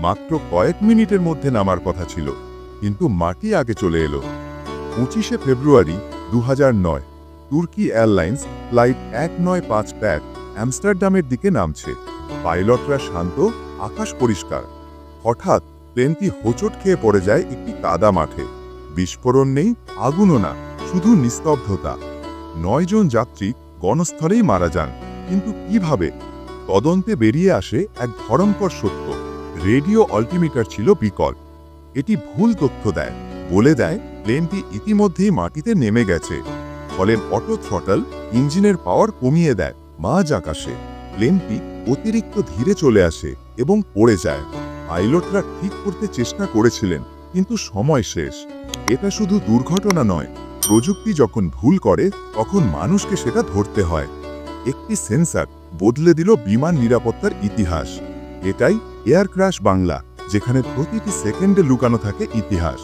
মাত্র কয়েক মিনিটের মধ্যে নামার কথা ছিল, কিন্তু মাটি আগে চলে এলো। 25শে ফেব্রুয়ারি 2009 তুর্কি এয়ারলাইন্স ফ্লাইট 1951 অ্যামস্টারডামের দিকে নামছে। পাইলটরা শান্ত, আকাশ পরিষ্কার। হঠাৎ প্লেনটি হোঁচট খেয়ে পড়ে যায় একটি কাদা মাঠে। বিস্ফোরণ নেই, আগুনও না, শুধু নিস্তব্ধতা। 9 জন যাত্রী গণস্থলেই মারা যান। কিন্তু কিভাবে? তদন্তে বেরিয়ে আসে এক ভয়ঙ্কর সত্য। রেডিও অল্টিমিটার ছিল বিকল। এটি ভুল তথ্য দেয়, বলে দেয় প্লেনটি ইতিমধ্যেই মাটিতে নেমে গেছে। ফলে অটো থ্রটল ইঞ্জিনের পাওয়ার কমিয়ে দেয়। মাঝ আকাশে প্লেনটি অতিরিক্ত ধীরে চলে আসে এবং পড়ে যায়। পাইলটরা ঠিক করতে চেষ্টা করেছিলেন, কিন্তু সময় শেষ। এটা শুধু দুর্ঘটনা নয়, প্রযুক্তি যখন ভুল করে তখন মানুষকে সেটা ধরতে হয়। একটি সেন্সর বদলে দিল বিমান নিরাপত্তার ইতিহাস। এটাই এয়ার ক্র্যাশ বাংলা, যেখানে প্রতিটি সেকেন্ডে লুকানো থাকে ইতিহাস।